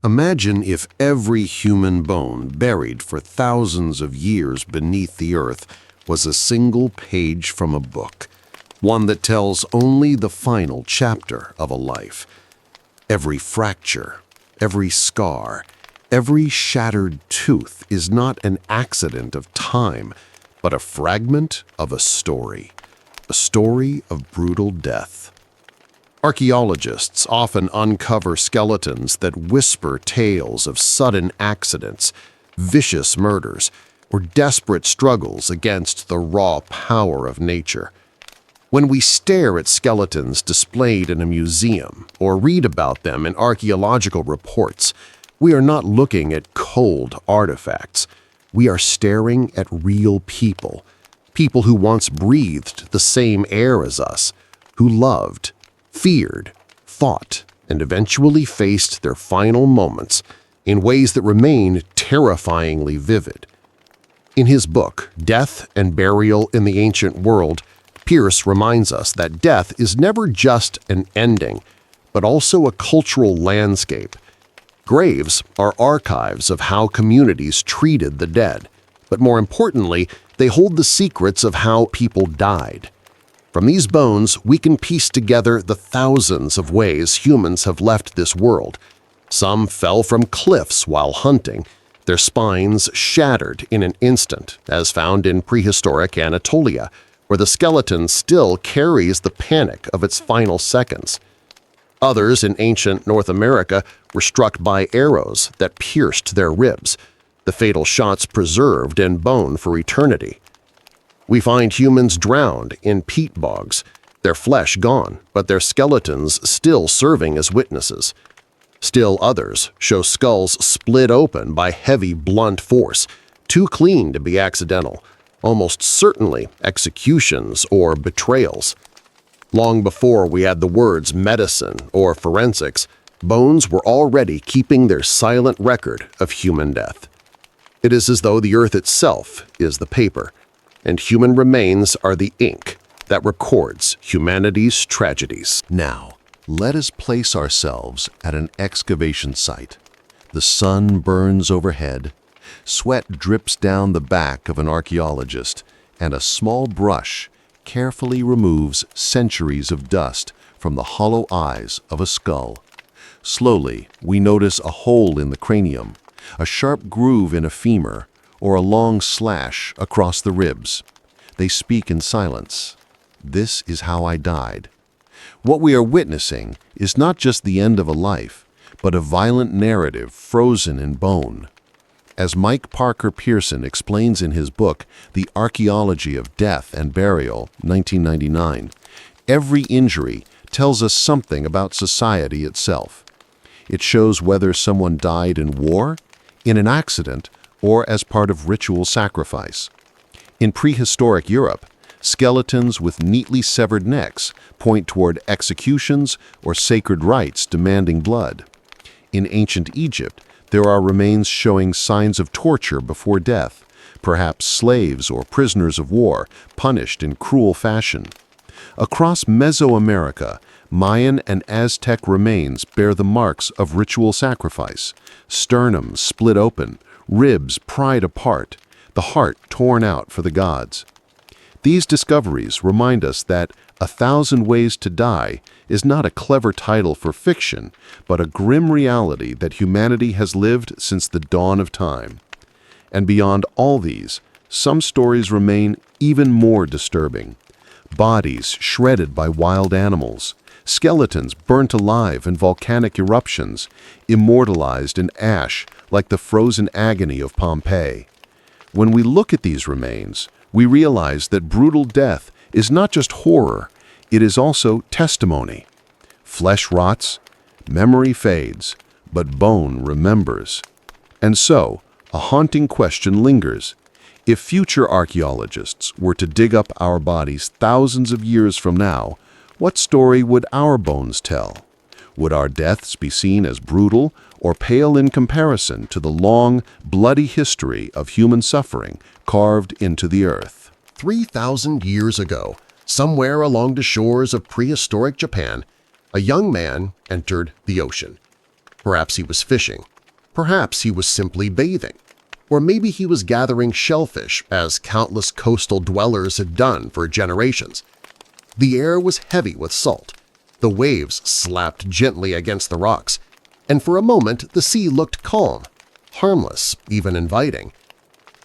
Imagine if every human bone buried for thousands of years beneath the earth was a single page from a book, one that tells only the final chapter of a life. Every fracture, every scar, every shattered tooth is not an accident of time, but a fragment of a story of brutal death. Archaeologists often uncover skeletons that whisper tales of sudden accidents, vicious murders, or desperate struggles against the raw power of nature. When we stare at skeletons displayed in a museum or read about them in archaeological reports, we are not looking at cold artifacts. We are staring at real people, people who once breathed the same air as us, who loved, feared, fought, and eventually faced their final moments in ways that remain terrifyingly vivid. In his book, Death and Burial in the Ancient World, Pierce reminds us that death is never just an ending, but also a cultural landscape. Graves are archives of how communities treated the dead, but more importantly, they hold the secrets of how people died. From these bones, we can piece together the thousands of ways humans have left this world. Some fell from cliffs while hunting, their spines shattered in an instant, as found in prehistoric Anatolia, where the skeleton still carries the panic of its final seconds. Others in ancient North America were struck by arrows that pierced their ribs, the fatal shots preserved in bone for eternity. We find humans drowned in peat bogs, their flesh gone, but their skeletons still serving as witnesses. Still others show skulls split open by heavy, blunt force, too clean to be accidental, almost certainly executions or betrayals. Long before we had the words medicine or forensics, bones were already keeping their silent record of human death. It is as though the earth itself is the paper, and human remains are the ink that records humanity's tragedies. Now, let us place ourselves at an excavation site. The sun burns overhead, sweat drips down the back of an archaeologist, and a small brush carefully removes centuries of dust from the hollow eyes of a skull. Slowly, we notice a hole in the cranium, a sharp groove in a femur, or a long slash across the ribs. They speak in silence. This is how I died. What we are witnessing is not just the end of a life, but a violent narrative frozen in bone. As Mike Parker Pearson explains in his book, The Archaeology of Death and Burial, 1999, every injury tells us something about society itself. It shows whether someone died in war, in an accident, or as part of ritual sacrifice. In prehistoric Europe, skeletons with neatly severed necks point toward executions or sacred rites demanding blood. In ancient Egypt, there are remains showing signs of torture before death, perhaps slaves or prisoners of war punished in cruel fashion. Across Mesoamerica, Mayan and Aztec remains bear the marks of ritual sacrifice, sternum split open, ribs pried apart, the heart torn out for the gods. These discoveries remind us that 1,000 Ways to Die is not a clever title for fiction, but a grim reality that humanity has lived since the dawn of time. And beyond all these, some stories remain even more disturbing. Bodies shredded by wild animals, skeletons burnt alive in volcanic eruptions, immortalized in ash like the frozen agony of Pompeii. When we look at these remains, we realize that brutal death is not just horror, it is also testimony. Flesh rots, memory fades, but bone remembers. And so, a haunting question lingers. If future archaeologists were to dig up our bodies thousands of years from now, what story would our bones tell? Would our deaths be seen as brutal or pale in comparison to the long, bloody history of human suffering carved into the earth? 3,000 years ago, somewhere along the shores of prehistoric Japan, a young man entered the ocean. Perhaps he was fishing. Perhaps he was simply bathing. Or maybe he was gathering shellfish, as countless coastal dwellers had done for generations. The air was heavy with salt. The waves slapped gently against the rocks, and for a moment the sea looked calm, harmless, even inviting.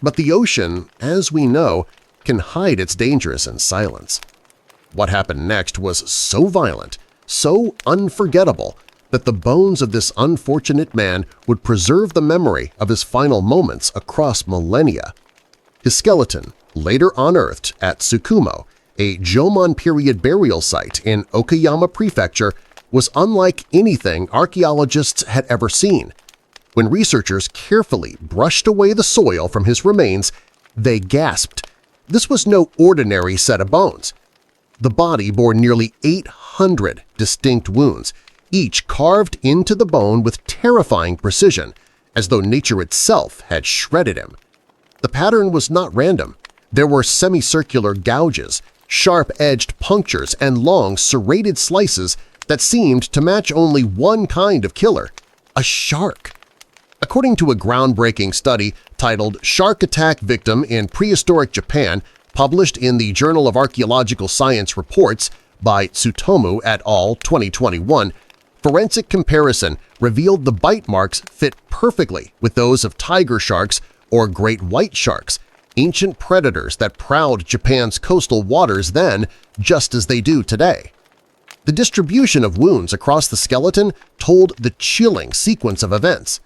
But the ocean, as we know, can hide its dangers in silence. What happened next was so violent, so unforgettable, that the bones of this unfortunate man would preserve the memory of his final moments across millennia. His skeleton, later unearthed at Tsukumo, a Jomon period burial site in Okayama Prefecture, was unlike anything archaeologists had ever seen. When researchers carefully brushed away the soil from his remains, they gasped. This was no ordinary set of bones. The body bore nearly 800 distinct wounds, each carved into the bone with terrifying precision, as though nature itself had shredded him. The pattern was not random. There were semicircular gouges, sharp-edged punctures, and long, serrated slices that seemed to match only one kind of killer – a shark. According to a groundbreaking study titled "Shark Attack Victim in Prehistoric Japan," published in the Journal of Archaeological Science Reports by Tsutomu et al. 2021, forensic comparison revealed the bite marks fit perfectly with those of tiger sharks or great white sharks, ancient predators that prowled Japan's coastal waters then just as they do today. The distribution of wounds across the skeleton told the chilling sequence of events.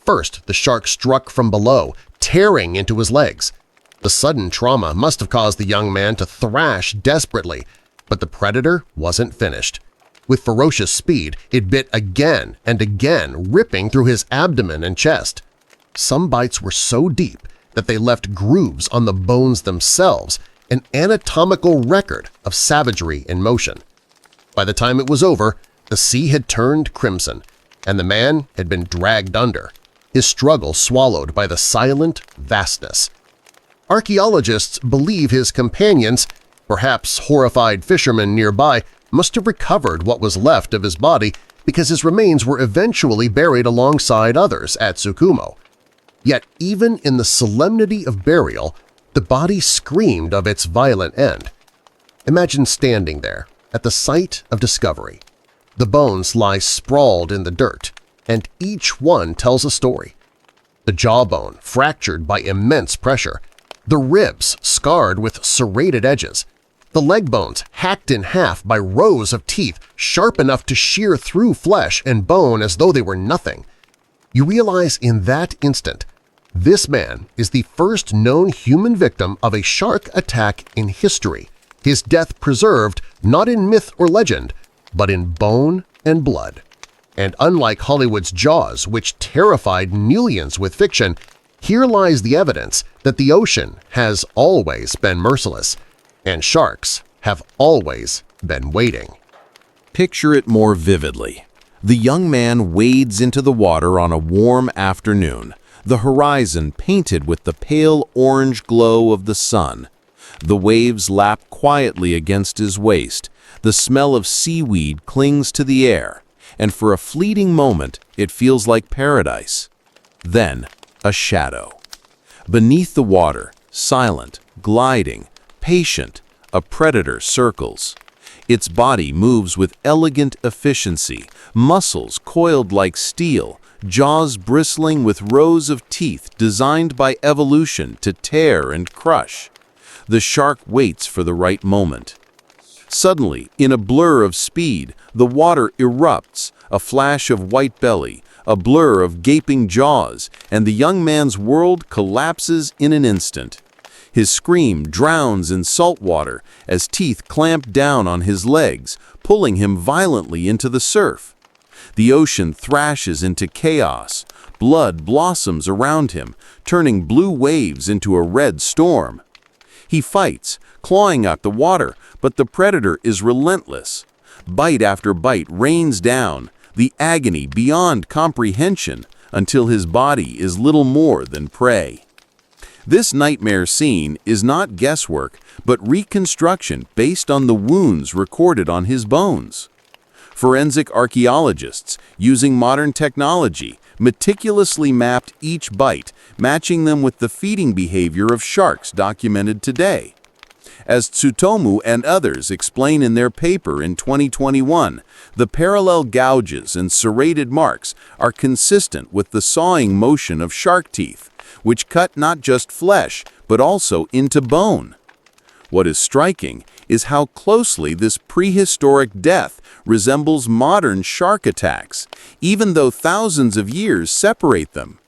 First, the shark struck from below, tearing into his legs. The sudden trauma must have caused the young man to thrash desperately, but the predator wasn't finished. With ferocious speed, it bit again and again, ripping through his abdomen and chest. Some bites were so deep that they left grooves on the bones themselves, an anatomical record of savagery in motion. By the time it was over, the sea had turned crimson, and the man had been dragged under, his struggle swallowed by the silent vastness. Archaeologists believe his companions, perhaps horrified fishermen nearby, must have recovered what was left of his body because his remains were eventually buried alongside others at Tsukumo. Yet even in the solemnity of burial, the body screamed of its violent end. Imagine standing there at the site of discovery. The bones lie sprawled in the dirt, and each one tells a story. The jawbone fractured by immense pressure, the ribs scarred with serrated edges, the leg bones hacked in half by rows of teeth sharp enough to shear through flesh and bone as though they were nothing. You realize in that instant, this man is the first known human victim of a shark attack in history, his death preserved not in myth or legend, but in bone and blood. And unlike Hollywood's Jaws, which terrified millions with fiction, here lies the evidence that the ocean has always been merciless, and sharks have always been waiting. Picture it more vividly. The young man wades into the water on a warm afternoon, the horizon painted with the pale orange glow of the sun. The waves lap quietly against his waist, the smell of seaweed clings to the air, and for a fleeting moment it feels like paradise. Then, a shadow. Beneath the water, silent, gliding, patient, a predator circles. Its body moves with elegant efficiency, muscles coiled like steel, jaws bristling with rows of teeth designed by evolution to tear and crush. The shark waits for the right moment. Suddenly, in a blur of speed, the water erupts, a flash of white belly, a blur of gaping jaws, and the young man's world collapses in an instant. His scream drowns in salt water as teeth clamp down on his legs, pulling him violently into the surf. The ocean thrashes into chaos. Blood blossoms around him, turning blue waves into a red storm. He fights, clawing at the water, but the predator is relentless. Bite after bite rains down, the agony beyond comprehension, until his body is little more than prey. This nightmare scene is not guesswork, but reconstruction based on the wounds recorded on his bones. Forensic archaeologists, using modern technology, meticulously mapped each bite, matching them with the feeding behavior of sharks documented today. As Tsutomu and others explain in their paper in 2021, the parallel gouges and serrated marks are consistent with the sawing motion of shark teeth, which cut not just flesh, but also into bone. What is striking is how closely this prehistoric death resembles modern shark attacks, even though thousands of years separate them.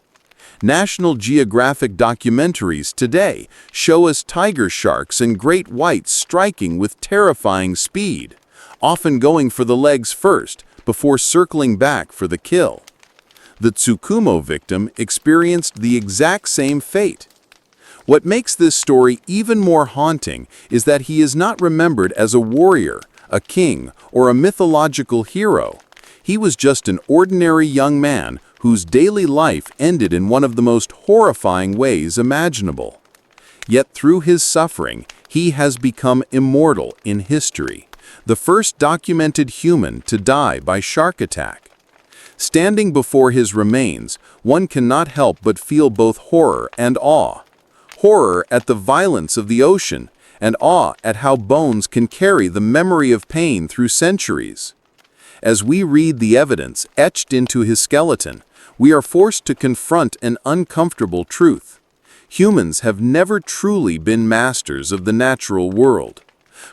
National Geographic documentaries today show us tiger sharks and great whites striking with terrifying speed, often going for the legs first before circling back for the kill. The Tsukumo victim experienced the exact same fate. What makes this story even more haunting is that he is not remembered as a warrior, a king, or a mythological hero. He was just an ordinary young man whose daily life ended in one of the most horrifying ways imaginable. Yet through his suffering, he has become immortal in history, the first documented human to die by shark attack. Standing before his remains, one cannot help but feel both horror and awe. Horror at the violence of the ocean, and awe at how bones can carry the memory of pain through centuries. As we read the evidence etched into his skeleton, we are forced to confront an uncomfortable truth. Humans have never truly been masters of the natural world.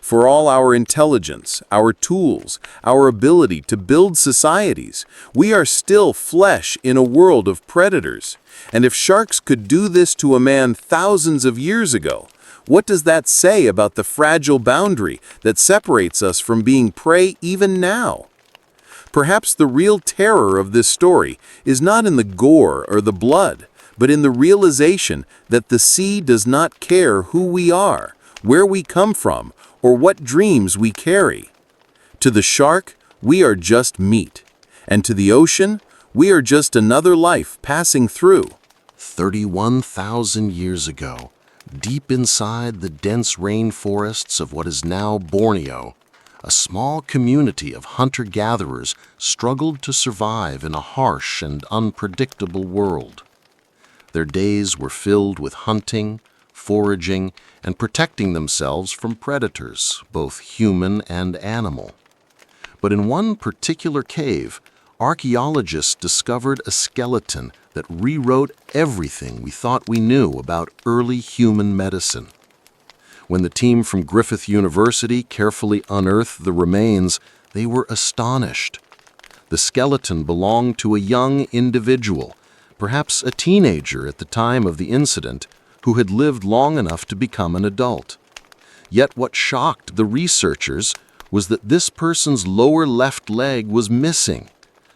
For all our intelligence, our tools, our ability to build societies, we are still flesh in a world of predators. And if sharks could do this to a man thousands of years ago, what does that say about the fragile boundary that separates us from being prey even now? Perhaps the real terror of this story is not in the gore or the blood, but in the realization that the sea does not care who we are, where we come from, or what dreams we carry. To the shark, we are just meat, and to the ocean, we are just another life passing through. 31,000 years ago, deep inside the dense rainforests of what is now Borneo, a small community of hunter-gatherers struggled to survive in a harsh and unpredictable world. Their days were filled with hunting, foraging, and protecting themselves from predators, both human and animal. But in one particular cave, archaeologists discovered a skeleton that rewrote everything we thought we knew about early human medicine. When the team from Griffith University carefully unearthed the remains, they were astonished. The skeleton belonged to a young individual, perhaps a teenager at the time of the incident, who had lived long enough to become an adult. Yet what shocked the researchers was that this person's lower left leg was missing,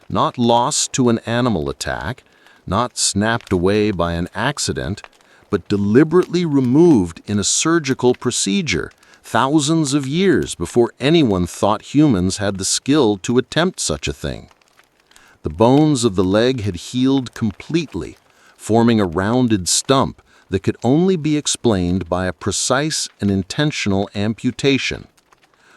not lost to an animal attack, not snapped away by an accident, but deliberately removed in a surgical procedure thousands of years before anyone thought humans had the skill to attempt such a thing. The bones of the leg had healed completely, forming a rounded stump that could only be explained by a precise and intentional amputation.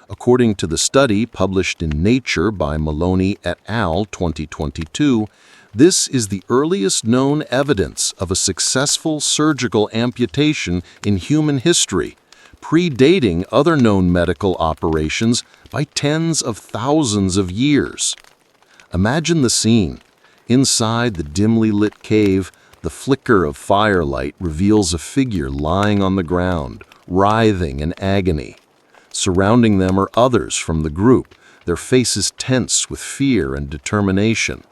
According to the study published in Nature by Maloney et al. 2022, this is the earliest known evidence of a successful surgical amputation in human history, predating other known medical operations by tens of thousands of years. Imagine the scene. Inside the dimly lit cave, the flicker of firelight reveals a figure lying on the ground, writhing in agony. Surrounding them are others from the group, their faces tense with fear and determination.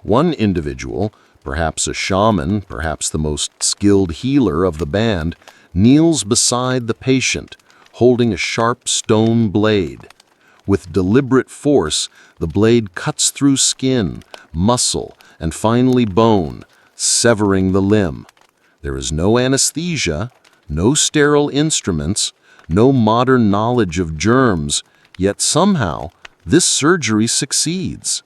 One individual, perhaps a shaman, perhaps the most skilled healer of the band, kneels beside the patient, holding a sharp stone blade. With deliberate force, the blade cuts through skin, muscle, and finally bone, severing the limb. There is no anesthesia, no sterile instruments, no modern knowledge of germs, yet somehow this surgery succeeds.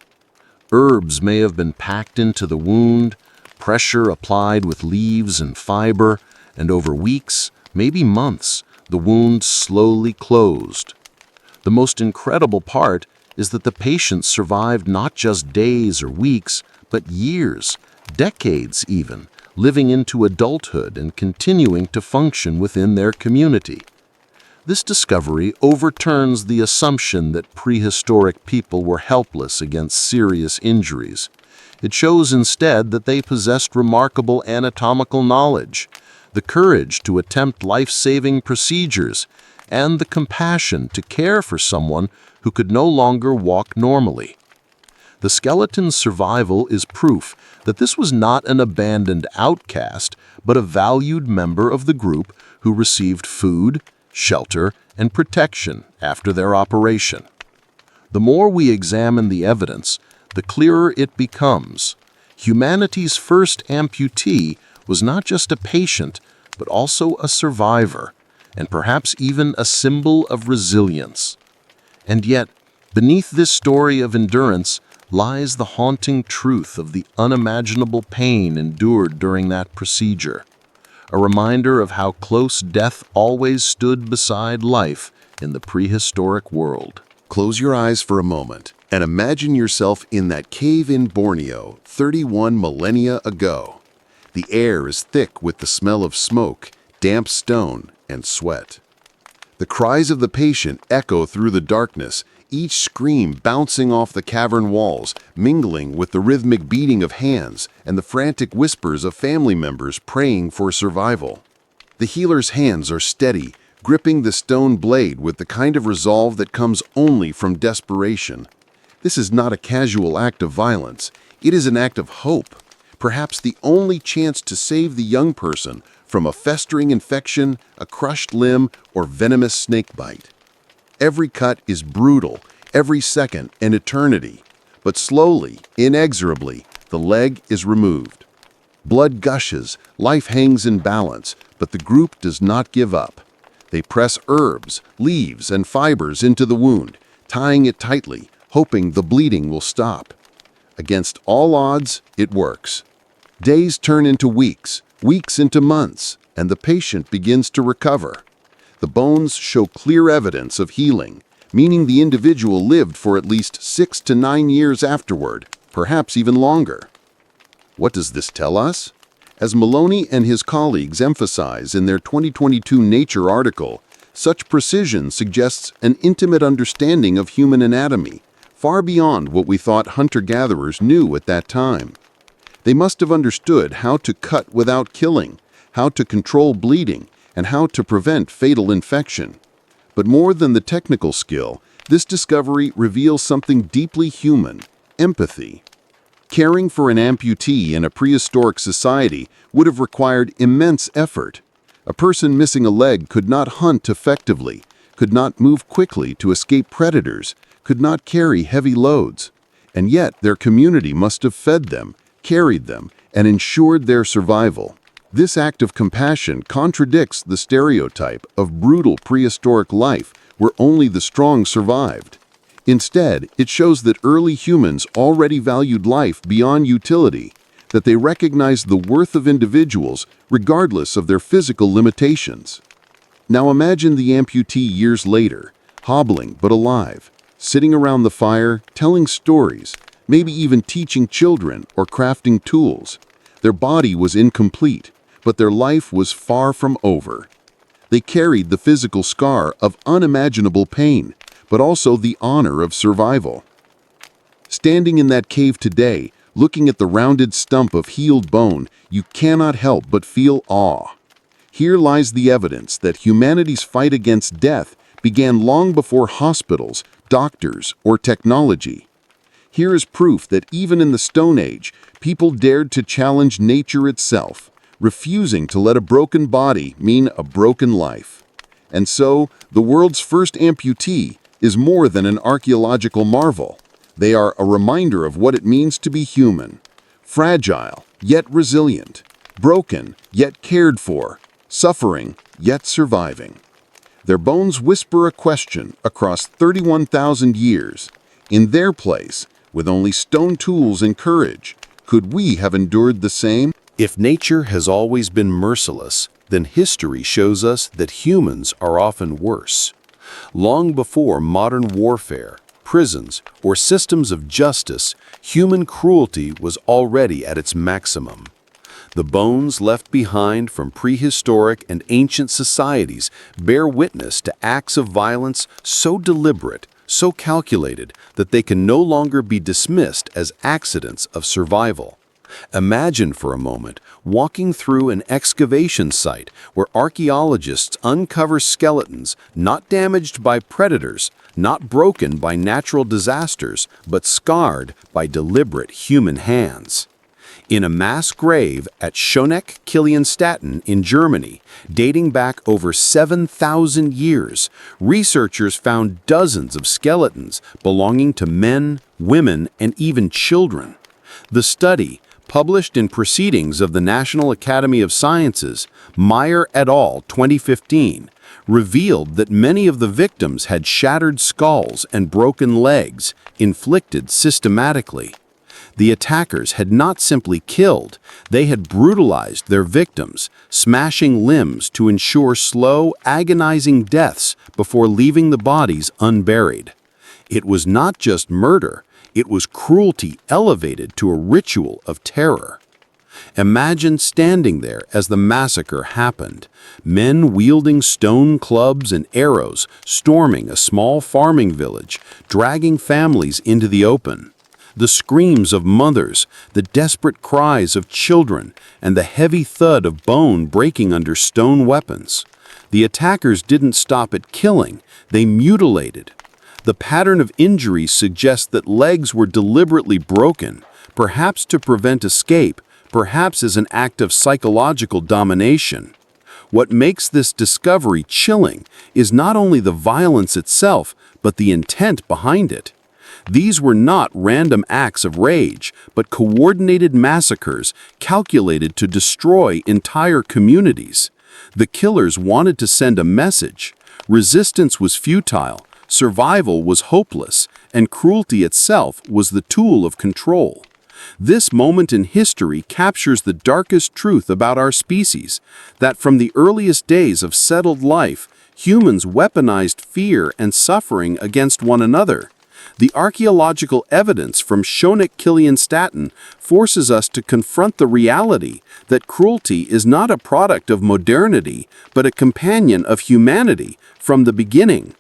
Herbs may have been packed into the wound, pressure applied with leaves and fiber, and over weeks, maybe months, the wound slowly closed. The most incredible part is that the patients survived not just days or weeks, but years, decades even, living into adulthood and continuing to function within their community. This discovery overturns the assumption that prehistoric people were helpless against serious injuries. It shows instead that they possessed remarkable anatomical knowledge, the courage to attempt life-saving procedures, and the compassion to care for someone who could no longer walk normally. The skeleton's survival is proof that this was not an abandoned outcast, but a valued member of the group who received food, shelter, and protection after their operation. The more we examine the evidence, the clearer it becomes. Humanity's first amputee was not just a patient, but also a survivor, and perhaps even a symbol of resilience. And yet, beneath this story of endurance lies the haunting truth of the unimaginable pain endured during that procedure, a reminder of how close death always stood beside life in the prehistoric world. Close your eyes for a moment and imagine yourself in that cave in Borneo 31 millennia ago. The air is thick with the smell of smoke, damp stone, and sweat. The cries of the patient echo through the darkness, each scream bouncing off the cavern walls, mingling with the rhythmic beating of hands and the frantic whispers of family members praying for survival. The healer's hands are steady, gripping the stone blade with the kind of resolve that comes only from desperation. This is not a casual act of violence. It is an act of hope, perhaps the only chance to save the young person from a festering infection, a crushed limb, or venomous snake bite. Every cut is brutal, every second an eternity, but slowly, inexorably, the leg is removed. Blood gushes, life hangs in balance, but the group does not give up. They press herbs, leaves, and fibers into the wound, tying it tightly, hoping the bleeding will stop. Against all odds, it works. Days turn into weeks, weeks into months, and the patient begins to recover. The bones show clear evidence of healing, meaning the individual lived for at least 6 to 9 years afterward, perhaps even longer. What does this tell us? As Maloney and his colleagues emphasize in their 2022 Nature article, such precision suggests an intimate understanding of human anatomy, far beyond what we thought hunter-gatherers knew at that time. They must have understood how to cut without killing, how to control bleeding, and how to prevent fatal infection. But more than the technical skill, this discovery reveals something deeply human: empathy. Caring for an amputee in a prehistoric society would have required immense effort. A person missing a leg could not hunt effectively, could not move quickly to escape predators, could not carry heavy loads. And yet their community must have fed them, carried them, and ensured their survival. This act of compassion contradicts the stereotype of brutal prehistoric life where only the strong survived. Instead, it shows that early humans already valued life beyond utility, that they recognized the worth of individuals regardless of their physical limitations. Now imagine the amputee years later, hobbling but alive, sitting around the fire, telling stories, maybe even teaching children or crafting tools. Their body was incomplete, but their life was far from over. They carried the physical scar of unimaginable pain, but also the honor of survival. Standing in that cave today, looking at the rounded stump of healed bone, you cannot help but feel awe. Here lies the evidence that humanity's fight against death began long before hospitals, doctors, or technology. Here is proof that even in the Stone Age, people dared to challenge nature itself, refusing to let a broken body mean a broken life. And so, the world's first amputee is more than an archaeological marvel. They are a reminder of what it means to be human, fragile, yet resilient, broken, yet cared for, suffering, yet surviving. Their bones whisper a question across 31,000 years. In their place, with only stone tools and courage, could we have endured the same? If nature has always been merciless, then history shows us that humans are often worse. Long before modern warfare, prisons, or systems of justice, human cruelty was already at its maximum. The bones left behind from prehistoric and ancient societies bear witness to acts of violence so deliberate, so calculated, that they can no longer be dismissed as accidents of survival. Imagine for a moment walking through an excavation site where archaeologists uncover skeletons not damaged by predators, not broken by natural disasters, but scarred by deliberate human hands. In a mass grave at Schoneck-Kilienstatten in Germany, dating back over 7,000 years, researchers found dozens of skeletons belonging to men, women, and even children. The study, published in Proceedings of the National Academy of Sciences, Meyer et al. 2015, revealed that many of the victims had shattered skulls and broken legs, inflicted systematically. The attackers had not simply killed, they had brutalized their victims, smashing limbs to ensure slow, agonizing deaths before leaving the bodies unburied. It was not just murder, it was cruelty elevated to a ritual of terror. Imagine standing there as the massacre happened, men wielding stone clubs and arrows, storming a small farming village, dragging families into the open. The screams of mothers, the desperate cries of children, and the heavy thud of bone breaking under stone weapons. The attackers didn't stop at killing, they mutilated. The pattern of injuries suggests that legs were deliberately broken, perhaps to prevent escape, perhaps as an act of psychological domination. What makes this discovery chilling is not only the violence itself, but the intent behind it. These were not random acts of rage, but coordinated massacres calculated to destroy entire communities. The killers wanted to send a message. Resistance was futile, survival was hopeless, and cruelty itself was the tool of control. This moment in history captures the darkest truth about our species, that from the earliest days of settled life, humans weaponized fear and suffering against one another. The archaeological evidence from Schoneck-Kilienstatten forces us to confront the reality that cruelty is not a product of modernity, but a companion of humanity from the beginning.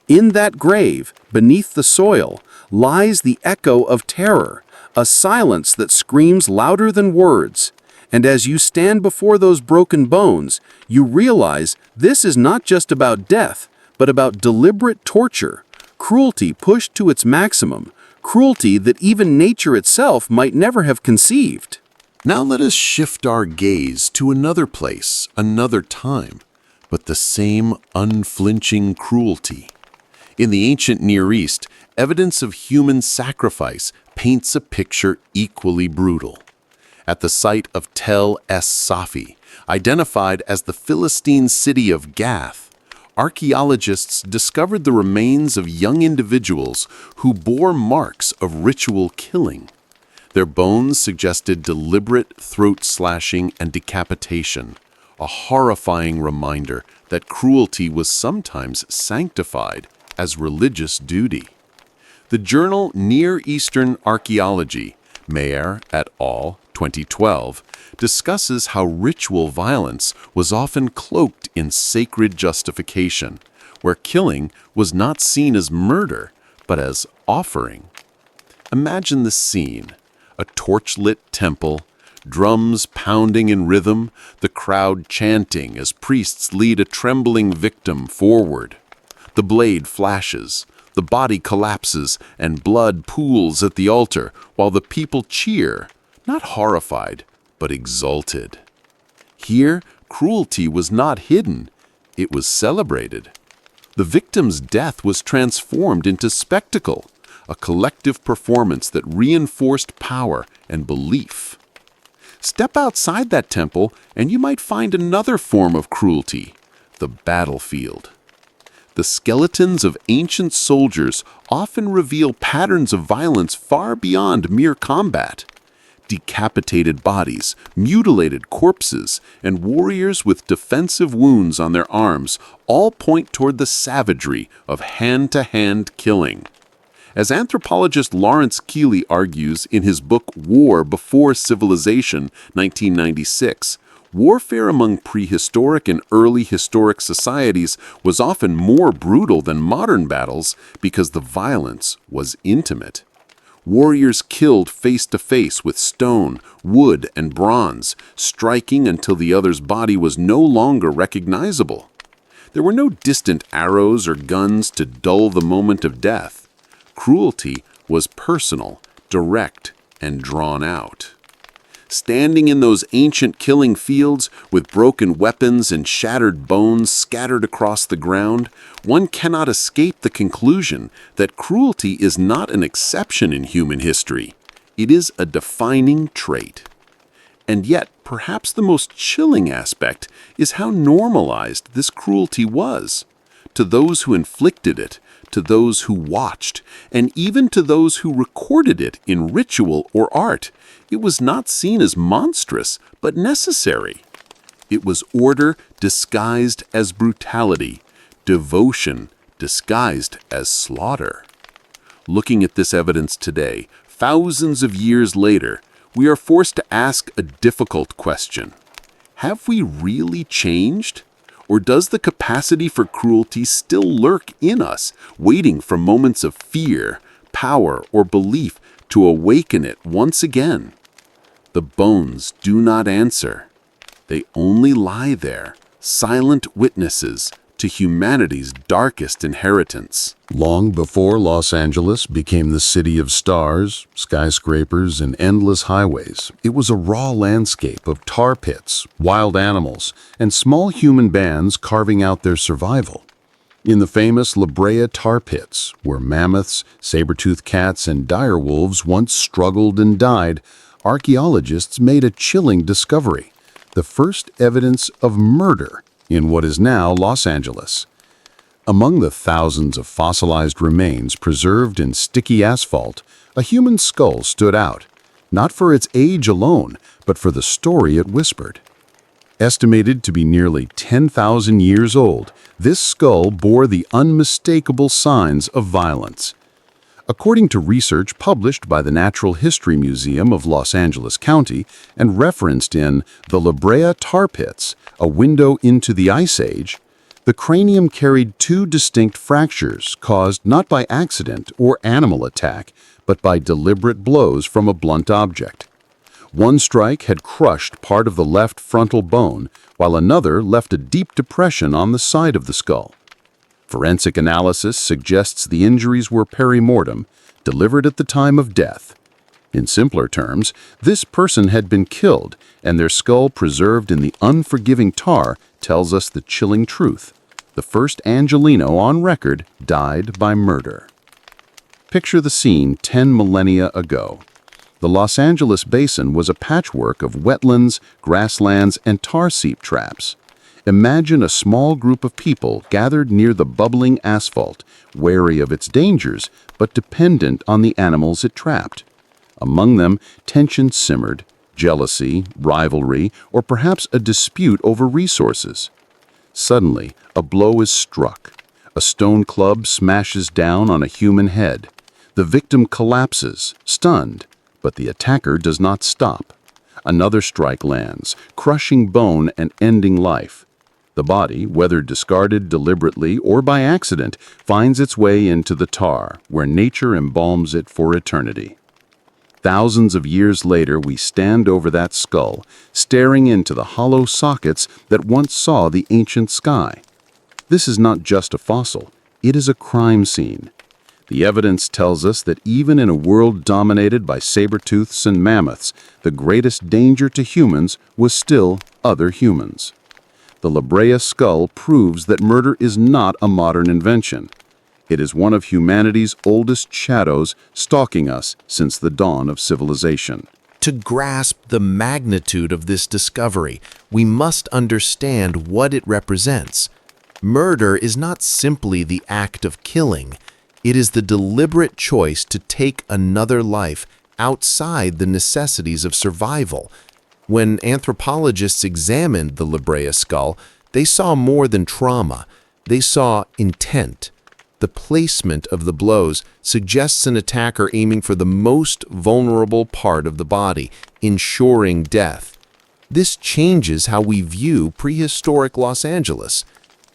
In that grave, beneath the soil, lies the echo of terror, a silence that screams louder than words. And as you stand before those broken bones, you realize this is not just about death, but about deliberate torture. Cruelty pushed to its maximum, cruelty that even nature itself might never have conceived. Now let us shift our gaze to another place, another time, but the same unflinching cruelty. In the ancient Near East, evidence of human sacrifice paints a picture equally brutal. At the site of Tel Es-Safi, identified as the Philistine city of Gath, archaeologists discovered the remains of young individuals who bore marks of ritual killing. Their bones suggested deliberate throat slashing and decapitation, a horrifying reminder that cruelty was sometimes sanctified as religious duty. The journal Near Eastern Archaeology, Meyer et al. 2012, discusses how ritual violence was often cloaked in sacred justification, where killing was not seen as murder, but as offering. Imagine the scene: a torch-lit temple, drums pounding in rhythm, the crowd chanting as priests lead a trembling victim forward. The blade flashes, the body collapses, and blood pools at the altar, while the people cheer, not horrified, but exalted. Here, cruelty was not hidden, it was celebrated. The victim's death was transformed into spectacle, a collective performance that reinforced power and belief. Step outside that temple, and you might find another form of cruelty: the battlefield. The skeletons of ancient soldiers often reveal patterns of violence far beyond mere combat. Decapitated bodies, mutilated corpses, and warriors with defensive wounds on their arms all point toward the savagery of hand-to-hand killing. As anthropologist Lawrence Keeley argues in his book War Before Civilization, 1996, warfare among prehistoric and early historic societies was often more brutal than modern battles because the violence was intimate. Warriors killed face to face with stone, wood, and bronze, striking until the other's body was no longer recognizable. There were no distant arrows or guns to dull the moment of death. Cruelty was personal, direct, and drawn out. Standing in those ancient killing fields with broken weapons and shattered bones scattered across the ground, one cannot escape the conclusion that cruelty is not an exception in human history. It is a defining trait. And yet, perhaps the most chilling aspect is how normalized this cruelty was. To those who inflicted it, to those who watched, and even to those who recorded it in ritual or art, it was not seen as monstrous, but necessary. It was order disguised as brutality, devotion disguised as slaughter. Looking at this evidence today, thousands of years later, we are forced to ask a difficult question. Have we really changed? Or does the capacity for cruelty still lurk in us, waiting for moments of fear, power, or belief to awaken it once again? The bones do not answer. They only lie there, silent witnesses to humanity's darkest inheritance. Long before Los Angeles became the city of stars, skyscrapers, and endless highways, it was a raw landscape of tar pits, wild animals, and small human bands carving out their survival. In the famous Brea Tar Pits, where mammoths, saber-toothed cats, and dire wolves once struggled and died, archaeologists made a chilling discovery: the first evidence of murder in what is now Los Angeles. Among the thousands of fossilized remains preserved in sticky asphalt, a human skull stood out, not for its age alone, but for the story it whispered. Estimated to be nearly 10,000 years old, this skull bore the unmistakable signs of violence. According to research published by the Natural History Museum of Los Angeles County and referenced in the Brea Tar Pits, A Window into the Ice Age, the cranium carried two distinct fractures caused not by accident or animal attack, but by deliberate blows from a blunt object. One strike had crushed part of the left frontal bone, while another left a deep depression on the side of the skull. Forensic analysis suggests the injuries were perimortem, delivered at the time of death. In simpler terms, this person had been killed, and their skull preserved in the unforgiving tar tells us the chilling truth. The first Angelino on record died by murder. Picture the scene 10 millennia ago. The Los Angeles basin was a patchwork of wetlands, grasslands, and tar seep traps. Imagine a small group of people gathered near the bubbling asphalt, wary of its dangers, but dependent on the animals it trapped. Among them, tension simmered, jealousy, rivalry, or perhaps a dispute over resources. Suddenly, a blow is struck. A stone club smashes down on a human head. The victim collapses, stunned, but the attacker does not stop. Another strike lands, crushing bone and ending life. The body, whether discarded deliberately or by accident, finds its way into the tar, where nature embalms it for eternity. Thousands of years later, we stand over that skull, staring into the hollow sockets that once saw the ancient sky. This is not just a fossil, it is a crime scene. The evidence tells us that even in a world dominated by saber-tooths and mammoths, the greatest danger to humans was still other humans. The Brea skull proves that murder is not a modern invention. It is one of humanity's oldest shadows, stalking us since the dawn of civilization. To grasp the magnitude of this discovery, we must understand what it represents. Murder is not simply the act of killing. It is the deliberate choice to take another life outside the necessities of survival. When anthropologists examined the Brea skull, they saw more than trauma. They saw intent. The placement of the blows suggests an attacker aiming for the most vulnerable part of the body, ensuring death. This changes how we view prehistoric Los Angeles.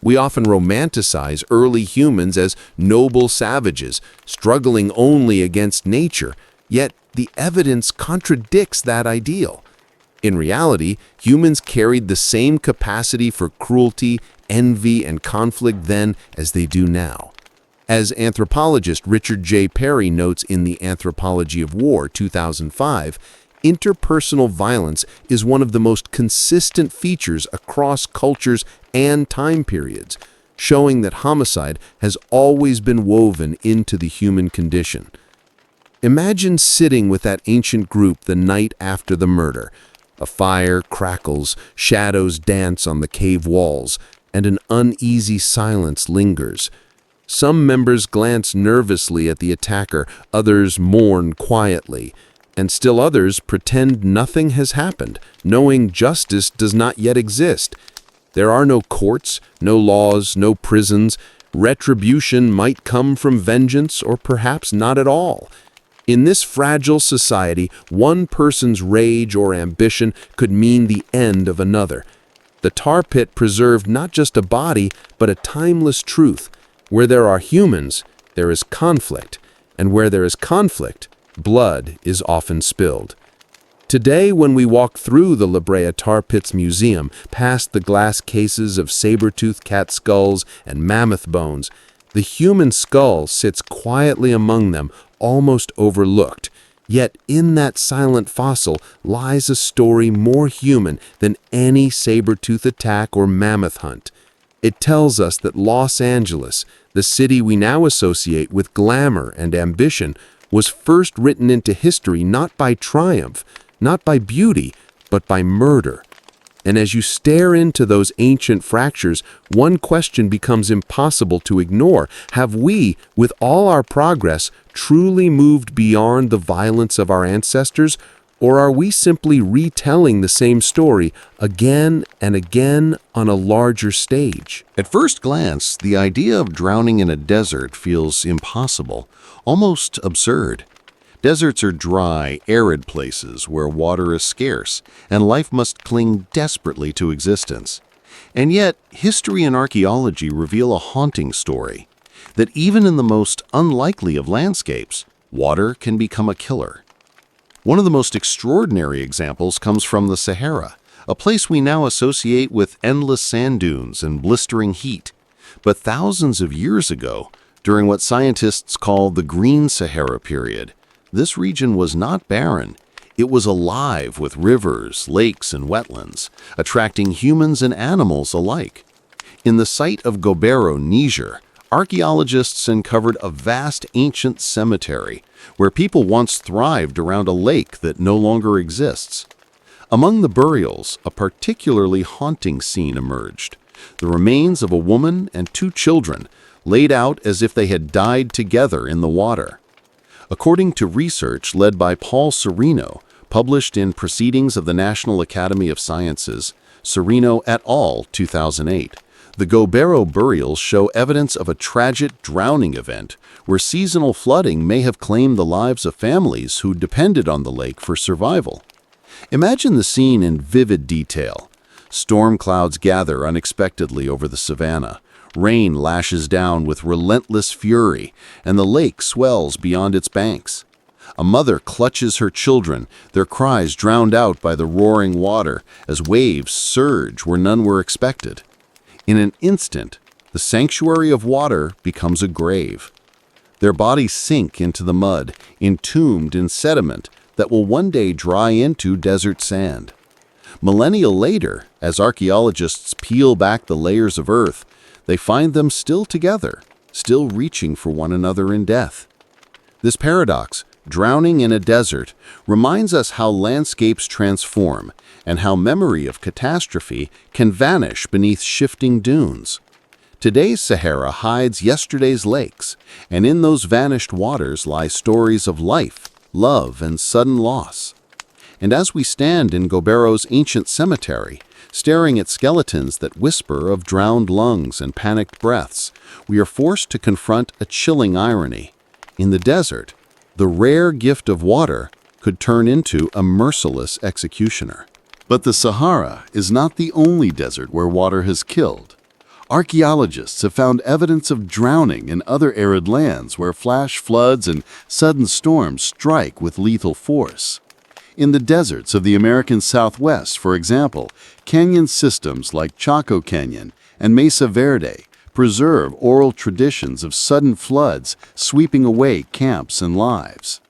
We often romanticize early humans as noble savages, struggling only against nature, yet the evidence contradicts that ideal. In reality, humans carried the same capacity for cruelty, envy, and conflict then as they do now. As anthropologist Richard J. Perry notes in The Anthropology of War, 2005, interpersonal violence is one of the most consistent features across cultures and time periods, showing that homicide has always been woven into the human condition. Imagine sitting with that ancient group the night after the murder. A fire crackles, shadows dance on the cave walls, and an uneasy silence lingers. Some members glance nervously at the attacker, others mourn quietly, and still others pretend nothing has happened, knowing justice does not yet exist. There are no courts, no laws, no prisons. Retribution might come from vengeance or perhaps not at all. In this fragile society, one person's rage or ambition could mean the end of another. The tar pit preserved not just a body, but a timeless truth. Where there are humans, there is conflict, and where there is conflict, blood is often spilled. Today, when we walk through the Brea Tar Pits Museum, past the glass cases of saber-toothed cat skulls and mammoth bones, the human skull sits quietly among them, almost overlooked. Yet in that silent fossil lies a story more human than any saber-tooth attack or mammoth hunt. It tells us that Los Angeles, the city we now associate with glamour and ambition, was first written into history not by triumph, not by beauty, but by murder. And as you stare into those ancient fractures, one question becomes impossible to ignore. Have we, with all our progress, truly moved beyond the violence of our ancestors? Or are we simply retelling the same story again and again on a larger stage? At first glance, the idea of drowning in a desert feels impossible, almost absurd. Deserts are dry, arid places where water is scarce, and life must cling desperately to existence. And yet, history and archaeology reveal a haunting story, that even in the most unlikely of landscapes, water can become a killer. One of the most extraordinary examples comes from the Sahara, a place we now associate with endless sand dunes and blistering heat. But thousands of years ago, during what scientists call the Green Sahara period, this region was not barren. It was alive with rivers, lakes, and wetlands, attracting humans and animals alike. In the site of Gobero, Niger, archaeologists uncovered a vast ancient cemetery where people once thrived around a lake that no longer exists. Among the burials, a particularly haunting scene emerged. The remains of a woman and 2 children, laid out as if they had died together in the water. According to research led by Paul Sereno, published in Proceedings of the National Academy of Sciences, Sereno et al., 2008, the Gobero burials show evidence of a tragic drowning event where seasonal flooding may have claimed the lives of families who depended on the lake for survival. Imagine the scene in vivid detail. Storm clouds gather unexpectedly over the savanna. Rain lashes down with relentless fury, and the lake swells beyond its banks. A mother clutches her children, their cries drowned out by the roaring water as waves surge where none were expected. In an instant, the sanctuary of water becomes a grave. Their bodies sink into the mud, entombed in sediment that will one day dry into desert sand. Millennia later, as archaeologists peel back the layers of earth, they find them still together, still reaching for one another in death. This paradox, drowning in a desert, reminds us how landscapes transform and how memory of catastrophe can vanish beneath shifting dunes. Today's Sahara hides yesterday's lakes, and in those vanished waters lie stories of life, love, and sudden loss. And as we stand in Gobero's ancient cemetery, staring at skeletons that whisper of drowned lungs and panicked breaths, we are forced to confront a chilling irony. In the desert, the rare gift of water could turn into a merciless executioner. But the Sahara is not the only desert where water has killed. Archaeologists have found evidence of drowning in other arid lands where flash floods and sudden storms strike with lethal force. In the deserts of the American Southwest, for example, canyon systems like Chaco Canyon and Mesa Verde preserve oral traditions of sudden floods sweeping away camps and lives.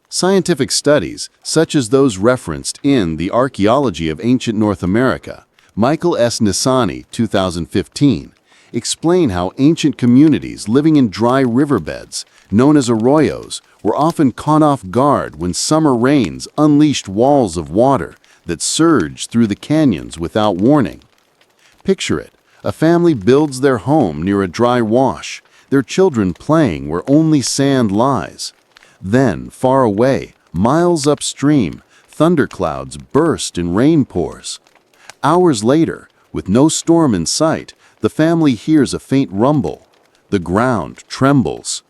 Scientific studies, such as those referenced in The Archaeology of Ancient North America, Michael S. Nisani, 2015, explain how ancient communities living in dry riverbeds, known as arroyos, were often caught off guard when summer rains unleashed walls of water that surged through the canyons without warning. Picture it, a family builds their home near a dry wash, their children playing where only sand lies. Then, far away, miles upstream, thunderclouds burst in rain pours. Hours later, with no storm in sight, the family hears a faint rumble. The ground trembles.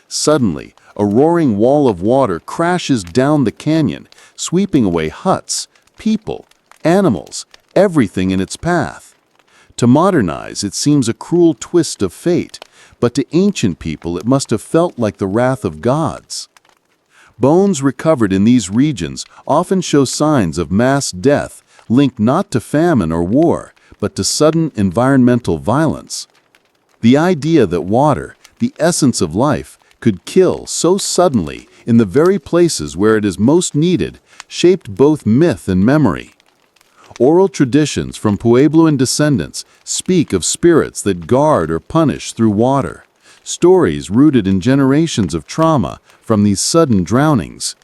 Suddenly, a roaring wall of water crashes down the canyon, sweeping away huts, people, animals, everything in its path. To modernize, it seems a cruel twist of fate, but to ancient people it must have felt like the wrath of gods. Bones recovered in these regions often show signs of mass death linked not to famine or war, but to sudden environmental violence. The idea that water, the essence of life, could kill so suddenly in the very places where it is most needed shaped both myth and memory. Oral traditions from Puebloan descendants speak of spirits that guard or punish through water, stories rooted in generations of trauma from these sudden drownings.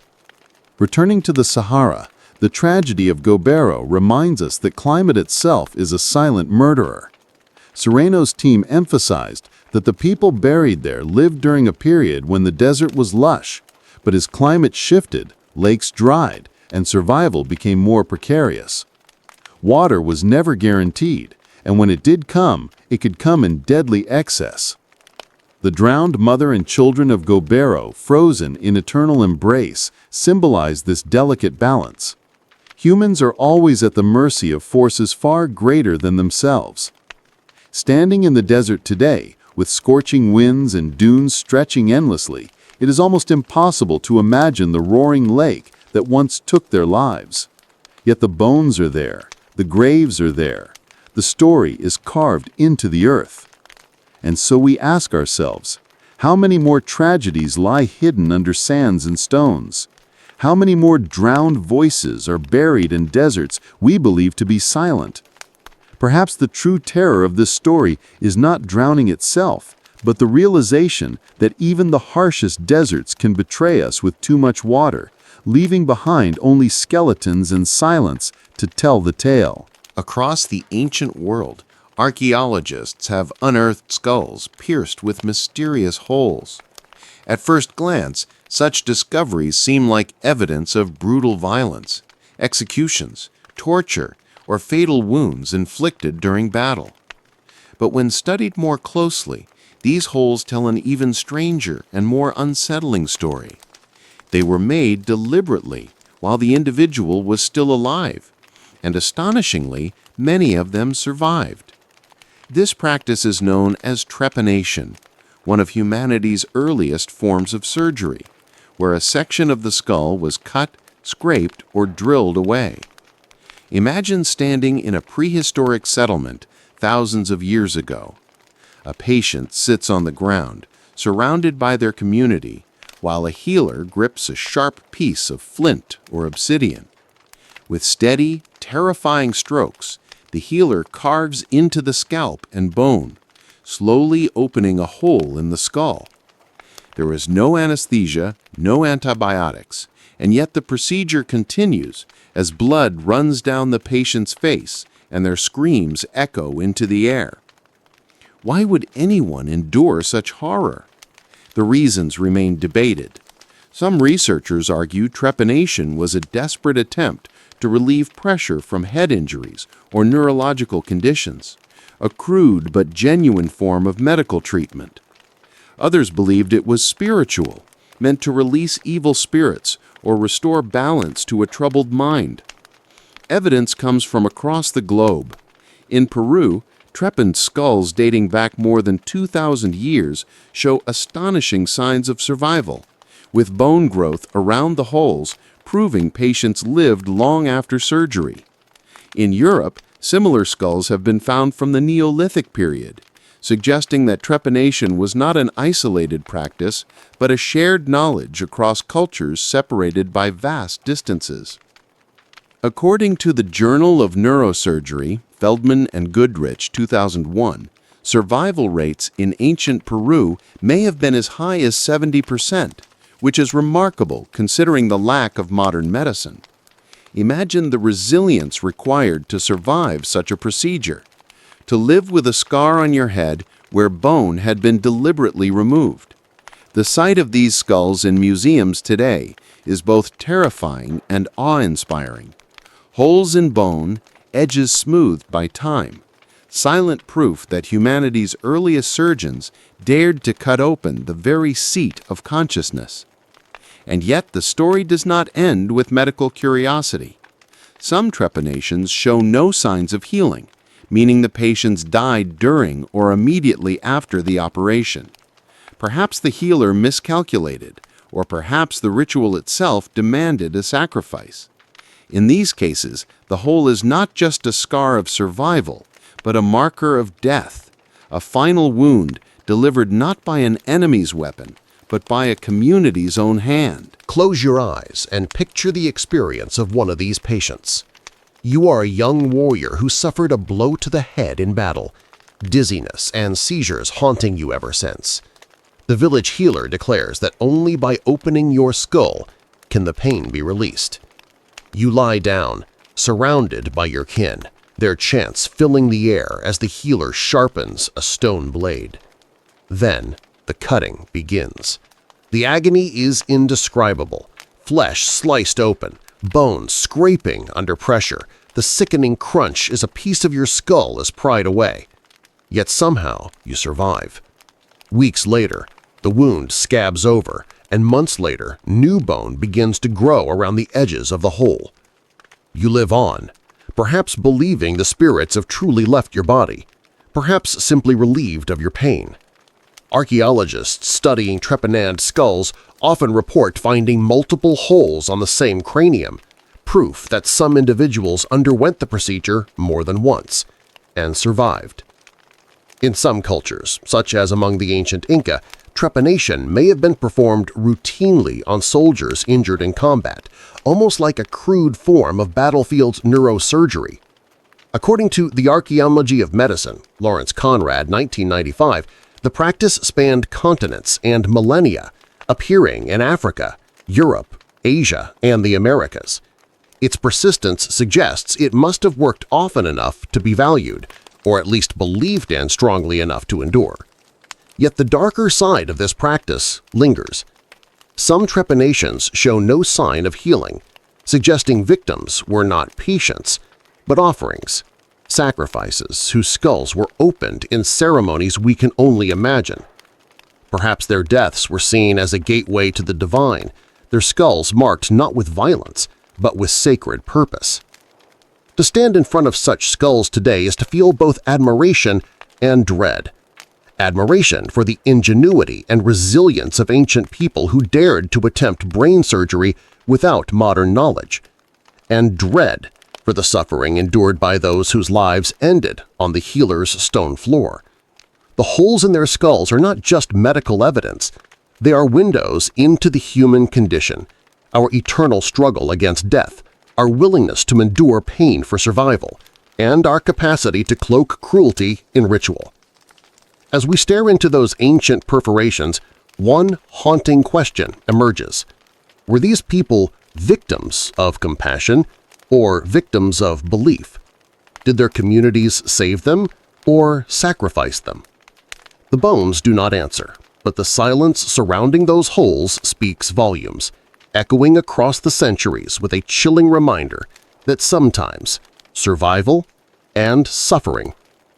Returning to the Sahara, the tragedy of Gobero reminds us that climate itself is a silent murderer. Sereno's team emphasized that the people buried there lived during a period when the desert was lush, but as climate shifted, lakes dried, and survival became more precarious. Water was never guaranteed, and when it did come, it could come in deadly excess. The drowned mother and children of Gobero, frozen in eternal embrace, symbolize this delicate balance. Humans are always at the mercy of forces far greater than themselves. Standing in the desert today, with scorching winds and dunes stretching endlessly, it is almost impossible to imagine the roaring lake that once took their lives. Yet the bones are there, the graves are there, the story is carved into the earth. And so we ask ourselves, how many more tragedies lie hidden under sands and stones? How many more drowned voices are buried in deserts we believe to be silent? Perhaps the true terror of this story is not drowning itself, but the realization that even the harshest deserts can betray us with too much water, leaving behind only skeletons and silence to tell the tale. Across the ancient world, archaeologists have unearthed skulls pierced with mysterious holes. At first glance, such discoveries seem like evidence of brutal violence, executions, torture, or fatal wounds inflicted during battle. But when studied more closely, these holes tell an even stranger and more unsettling story. They were made deliberately while the individual was still alive, and astonishingly, many of them survived. This practice is known as trepanation, one of humanity's earliest forms of surgery, where a section of the skull was cut, scraped, or drilled away. Imagine standing in a prehistoric settlement thousands of years ago. A patient sits on the ground, surrounded by their community, while a healer grips a sharp piece of flint or obsidian. With steady, terrifying strokes, the healer carves into the scalp and bone, slowly opening a hole in the skull. There is no anesthesia, no antibiotics, and yet the procedure continues as blood runs down the patient's face and their screams echo into the air. Why would anyone endure such horror? The reasons remain debated. Some researchers argue trepanation was a desperate attempt to relieve pressure from head injuries or neurological conditions, a crude but genuine form of medical treatment. Others believed it was spiritual, meant to release evil spirits or restore balance to a troubled mind. Evidence comes from across the globe. In Peru, trepanned skulls dating back more than 2,000 years show astonishing signs of survival, with bone growth around the holes proving patients lived long after surgery. In Europe, similar skulls have been found from the Neolithic period, suggesting that trepanation was not an isolated practice, but a shared knowledge across cultures separated by vast distances. According to the Journal of Neurosurgery, Feldman and Goodrich, 2001, survival rates in ancient Peru may have been as high as 70%, which is remarkable considering the lack of modern medicine. Imagine the resilience required to survive such a procedure. To live with a scar on your head where bone had been deliberately removed. The sight of these skulls in museums today is both terrifying and awe-inspiring. Holes in bone, edges smoothed by time. Silent proof that humanity's earliest surgeons dared to cut open the very seat of consciousness. And yet the story does not end with medical curiosity. Some trepanations show no signs of healing, meaning the patients died during or immediately after the operation. Perhaps the healer miscalculated, or perhaps the ritual itself demanded a sacrifice. In these cases, the hole is not just a scar of survival, but a marker of death, a final wound delivered not by an enemy's weapon, but by a community's own hand. Close your eyes and picture the experience of one of these patients. You are a young warrior who suffered a blow to the head in battle, dizziness and seizures haunting you ever since. The village healer declares that only by opening your skull can the pain be released. You lie down, surrounded by your kin, their chants filling the air as the healer sharpens a stone blade. Then the cutting begins. The agony is indescribable, flesh sliced open, bones scraping under pressure. The sickening crunch as a piece of your skull is pried away. Yet somehow you survive. Weeks later, the wound scabs over, and months later, new bone begins to grow around the edges of the hole. You live on, perhaps believing the spirits have truly left your body, perhaps simply relieved of your pain. Archaeologists studying trepaned skulls often report finding multiple holes on the same cranium, proof that some individuals underwent the procedure more than once and survived. In some cultures, such as among the ancient Inca, trepanation may have been performed routinely on soldiers injured in combat, almost like a crude form of battlefield neurosurgery. According to The Archaeology of Medicine, Lawrence Conrad, 1995, the practice spanned continents and millennia, appearing in Africa, Europe, Asia, and the Americas. Its persistence suggests it must have worked often enough to be valued, or at least believed in strongly enough to endure. Yet the darker side of this practice lingers. Some trepanations show no sign of healing, suggesting victims were not patients, but offerings, sacrifices whose skulls were opened in ceremonies we can only imagine. Perhaps their deaths were seen as a gateway to the divine, their skulls marked not with violence, but with sacred purpose. To stand in front of such skulls today is to feel both admiration and dread. Admiration for the ingenuity and resilience of ancient people who dared to attempt brain surgery without modern knowledge, and dread for the suffering endured by those whose lives ended on the healer's stone floor. The holes in their skulls are not just medical evidence. They are windows into the human condition, our eternal struggle against death, our willingness to endure pain for survival, and our capacity to cloak cruelty in ritual. As we stare into those ancient perforations, one haunting question emerges. Were these people victims of compassion or victims of belief? Did their communities save them or sacrifice them? The bones do not answer. But the silence surrounding those holes speaks volumes, echoing across the centuries with a chilling reminder that sometimes survival and suffering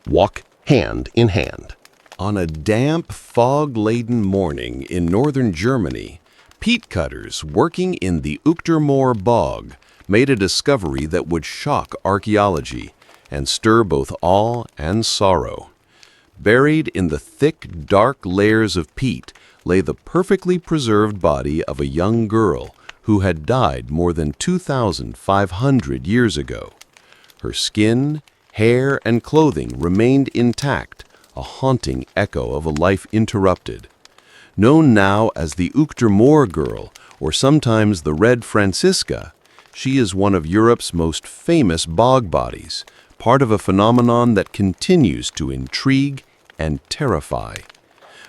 walk hand in hand. On a damp, fog-laden morning in northern Germany, peat cutters working in the Uchter Moor bog made a discovery that would shock archaeology and stir both awe and sorrow. Buried in the thick, dark layers of peat lay the perfectly preserved body of a young girl who had died more than 2,500 years ago. Her skin, hair, and clothing remained intact, a haunting echo of a life interrupted. Known now as the Uchter Moor girl, or sometimes the Red Francisca, she is one of Europe's most famous bog bodies, part of a phenomenon that continues to intrigue and terrify.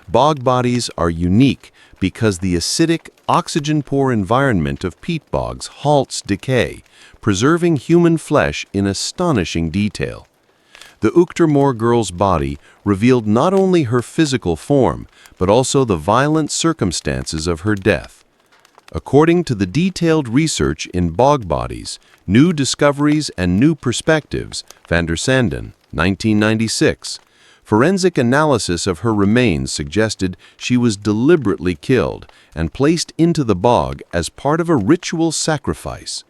Bog bodies are unique because the acidic, oxygen-poor environment of peat bogs halts decay, preserving human flesh in astonishing detail. The Uchter Moor girl's body revealed not only her physical form, but also the violent circumstances of her death. According to the detailed research in bog bodies, New Discoveries and New Perspectives, van der Sanden, 1996, forensic analysis of her remains suggested she was deliberately killed and placed into the bog as part of a ritual sacrifice.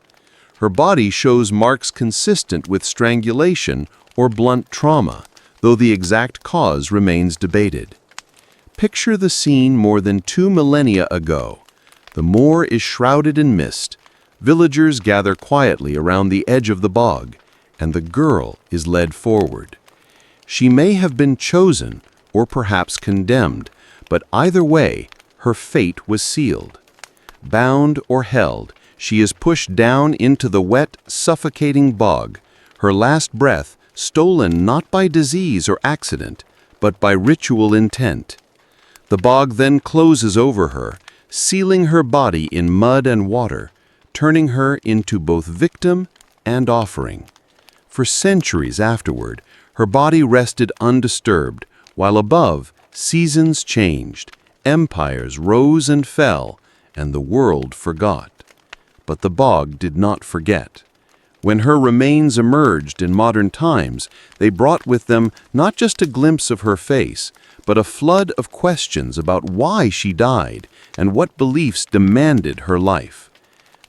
Her body shows marks consistent with strangulation or blunt trauma, though the exact cause remains debated. Picture the scene more than 2 millennia ago. The moor is shrouded in mist. Villagers gather quietly around the edge of the bog, and the girl is led forward. She may have been chosen or perhaps condemned, but either way, her fate was sealed. Bound or held, she is pushed down into the wet, suffocating bog, her last breath stolen not by disease or accident, but by ritual intent. The bog then closes over her, sealing her body in mud and water, turning her into both victim and offering. For centuries afterward, her body rested undisturbed, while above, seasons changed, empires rose and fell, and the world forgot. But the bog did not forget. When her remains emerged in modern times, they brought with them not just a glimpse of her face, but a flood of questions about why she died and what beliefs demanded her life.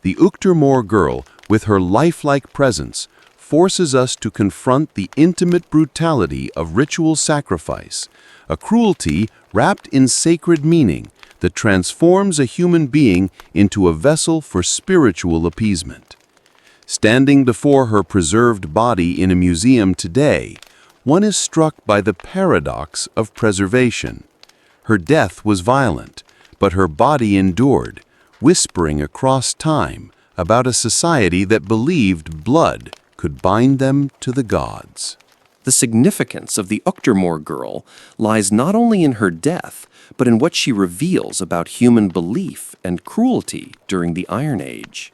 The Uchter Moor girl, with her lifelike presence, forces us to confront the intimate brutality of ritual sacrifice, a cruelty wrapped in sacred meaning that transforms a human being into a vessel for spiritual appeasement. Standing before her preserved body in a museum today, one is struck by the paradox of preservation. Her death was violent, but her body endured, whispering across time about a society that believed blood could bind them to the gods. The significance of the Uchter Moor girl lies not only in her death, but in what she reveals about human belief and cruelty during the Iron Age.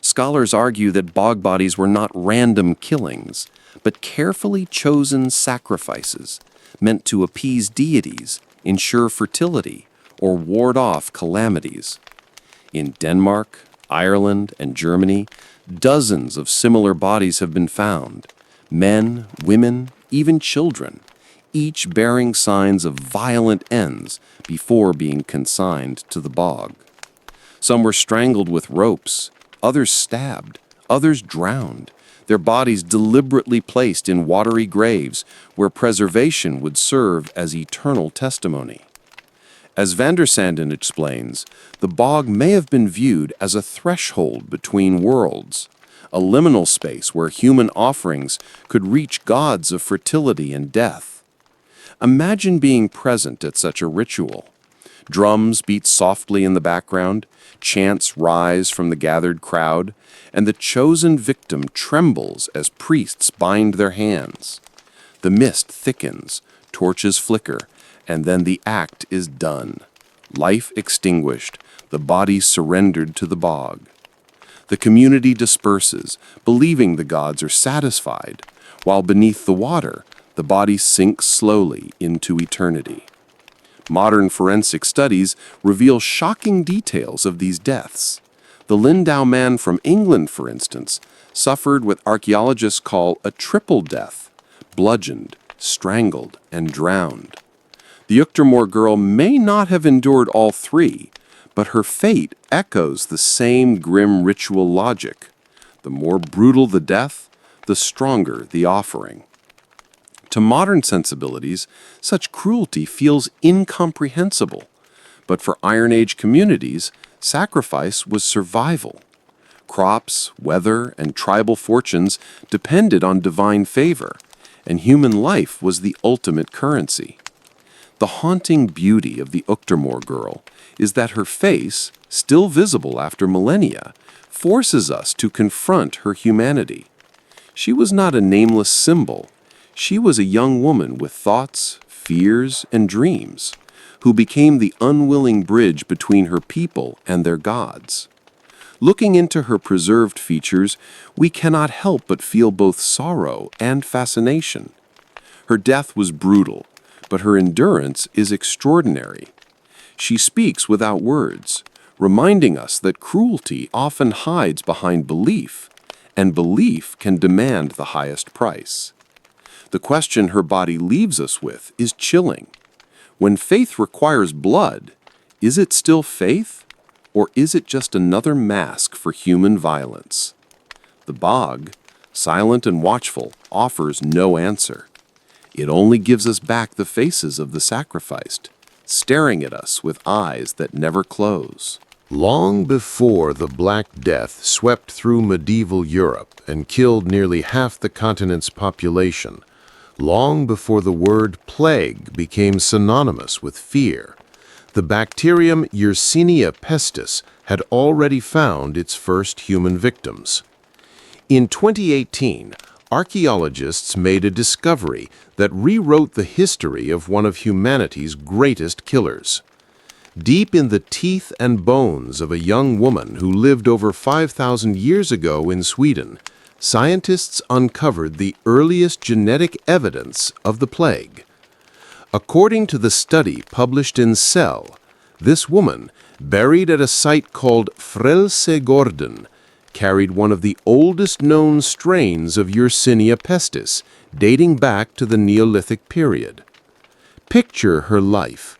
Scholars argue that bog bodies were not random killings, but carefully chosen sacrifices meant to appease deities, ensure fertility, or ward off calamities. In Denmark, Ireland, and Germany, dozens of similar bodies have been found. Men, women, even children, each bearing signs of violent ends before being consigned to the bog. Some were strangled with ropes, others stabbed, others drowned, their bodies deliberately placed in watery graves where preservation would serve as eternal testimony. As van der Sanden explains, the bog may have been viewed as a threshold between worlds, a liminal space where human offerings could reach gods of fertility and death. Imagine being present at such a ritual. Drums beat softly in the background, chants rise from the gathered crowd, and the chosen victim trembles as priests bind their hands. The mist thickens, torches flicker, and then the act is done. Life extinguished, the body surrendered to the bog. The community disperses, believing the gods are satisfied, while beneath the water, the body sinks slowly into eternity. Modern forensic studies reveal shocking details of these deaths. The Lindau man from England, for instance, suffered what archaeologists call a triple death: bludgeoned, strangled, and drowned. The Uchter girl may not have endured all three, but her fate echoes the same grim ritual logic. The more brutal the death, the stronger the offering. To modern sensibilities, such cruelty feels incomprehensible. But for Iron Age communities, sacrifice was survival. Crops, weather, and tribal fortunes depended on divine favor, and human life was the ultimate currency. The haunting beauty of the Uchter girl is that her face, still visible after millennia, forces us to confront her humanity. She was not a nameless symbol. She was a young woman with thoughts, fears, and dreams, who became the unwilling bridge between her people and their gods. Looking into her preserved features, we cannot help but feel both sorrow and fascination. Her death was brutal, but her endurance is extraordinary. She speaks without words, reminding us that cruelty often hides behind belief, and belief can demand the highest price. The question her body leaves us with is chilling. When faith requires blood, is it still faith, or is it just another mask for human violence? The bog, silent and watchful, offers no answer. It only gives us back the faces of the sacrificed, staring at us with eyes that never close. Long before the Black Death swept through medieval Europe and killed nearly half the continent's population, long before the word plague became synonymous with fear, the bacterium Yersinia pestis had already found its first human victims. In 2018, archaeologists made a discovery that rewrote the history of one of humanity's greatest killers. Deep in the teeth and bones of a young woman who lived over 5,000 years ago in Sweden, scientists uncovered the earliest genetic evidence of the plague. According to the study published in Cell, this woman, buried at a site called Frelsegården, carried one of the oldest known strains of Yersinia pestis, dating back to the Neolithic period. Picture her life.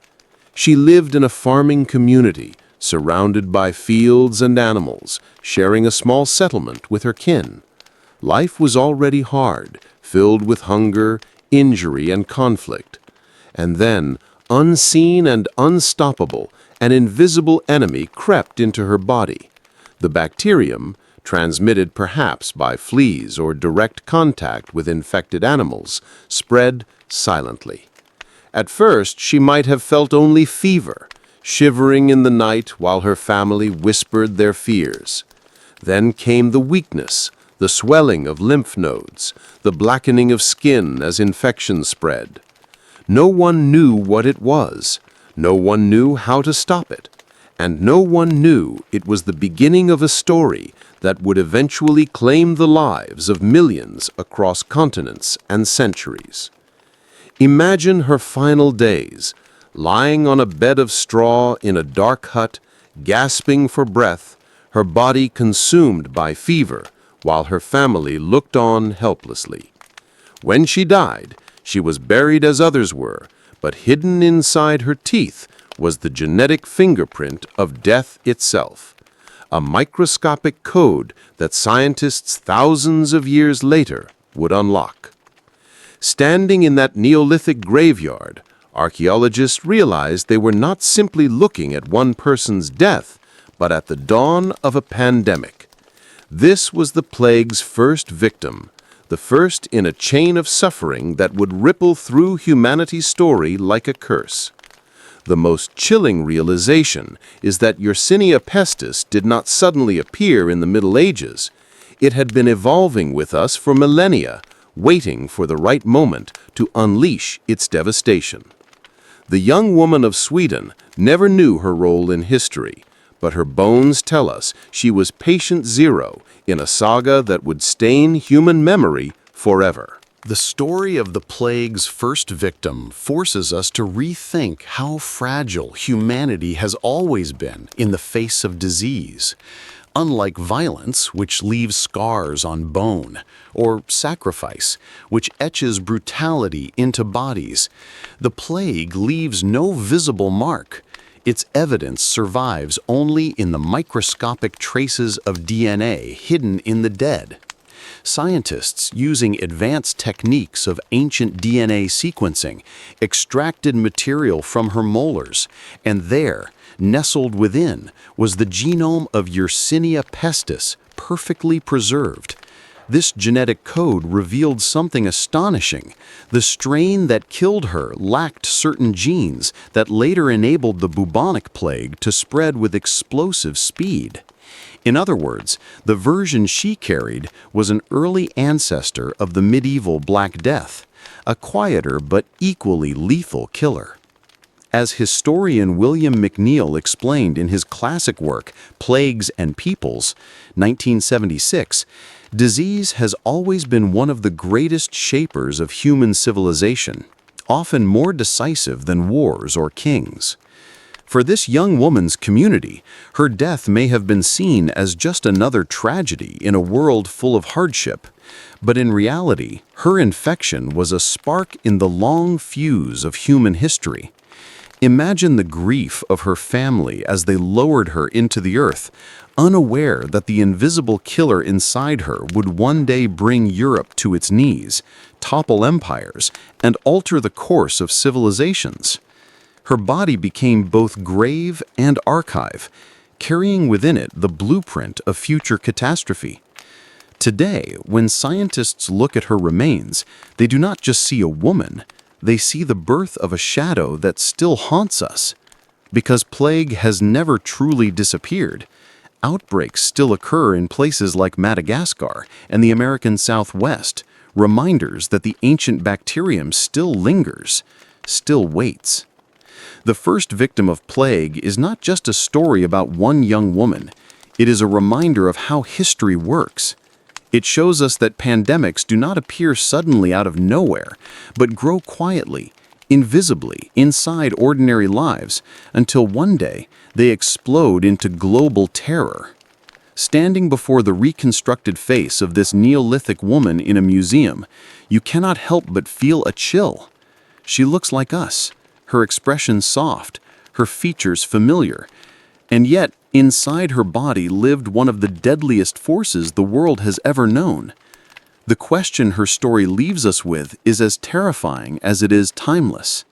She lived in a farming community, surrounded by fields and animals, sharing a small settlement with her kin. Life was already hard, filled with hunger, injury, and conflict. And then, unseen and unstoppable, an invisible enemy crept into her body. The bacterium, transmitted perhaps by fleas or direct contact with infected animals, spread silently. At first, she might have felt only fever, shivering in the night while her family whispered their fears. Then came the weakness, the swelling of lymph nodes, the blackening of skin as infection spread. No one knew what it was, no one knew how to stop it, and no one knew it was the beginning of a story that would eventually claim the lives of millions across continents and centuries. Imagine her final days, lying on a bed of straw in a dark hut, gasping for breath, her body consumed by fever, while her family looked on helplessly. When she died, she was buried as others were, but hidden inside her teeth was the genetic fingerprint of death itself, a microscopic code that scientists thousands of years later would unlock. Standing in that Neolithic graveyard, archaeologists realized they were not simply looking at one person's death, but at the dawn of a pandemic. This was the plague's first victim, the first in a chain of suffering that would ripple through humanity's story like a curse. The most chilling realization is that Yersinia pestis did not suddenly appear in the Middle Ages. It had been evolving with us for millennia, waiting for the right moment to unleash its devastation. The young woman of Sweden never knew her role in history, but her bones tell us she was patient zero in a saga that would stain human memory forever. The story of the plague's first victim forces us to rethink how fragile humanity has always been in the face of disease. Unlike violence, which leaves scars on bone, or sacrifice, which etches brutality into bodies, the plague leaves no visible mark. Its evidence survives only in the microscopic traces of DNA hidden in the dead. Scientists, using advanced techniques of ancient DNA sequencing, extracted material from her molars, and there, nestled within, was the genome of Yersinia pestis, perfectly preserved. This genetic code revealed something astonishing. The strain that killed her lacked certain genes that later enabled the bubonic plague to spread with explosive speed. In other words, the version she carried was an early ancestor of the medieval Black Death, a quieter but equally lethal killer. As historian William McNeill explained in his classic work, Plagues and Peoples, 1976, disease has always been one of the greatest shapers of human civilization, often more decisive than wars or kings. For this young woman's community, her death may have been seen as just another tragedy in a world full of hardship, but in reality, her infection was a spark in the long fuse of human history. Imagine the grief of her family as they lowered her into the earth, unaware that the invisible killer inside her would one day bring Europe to its knees, topple empires, and alter the course of civilizations. Her body became both grave and archive, carrying within it the blueprint of future catastrophe. Today, when scientists look at her remains, they do not just see a woman, they see the birth of a shadow that still haunts us. Because plague has never truly disappeared, outbreaks still occur in places like Madagascar and the American Southwest, reminders that the ancient bacterium still lingers, still waits. The first victim of plague is not just a story about one young woman. It is a reminder of how history works. It shows us that pandemics do not appear suddenly out of nowhere, but grow quietly, invisibly, inside ordinary lives, until one day they explode into global terror. Standing before the reconstructed face of this Neolithic woman in a museum, you cannot help but feel a chill. She looks like us. Her expression soft, her features familiar, and yet inside her body lived one of the deadliest forces the world has ever known. The question her story leaves us with is as terrifying as it is timeless.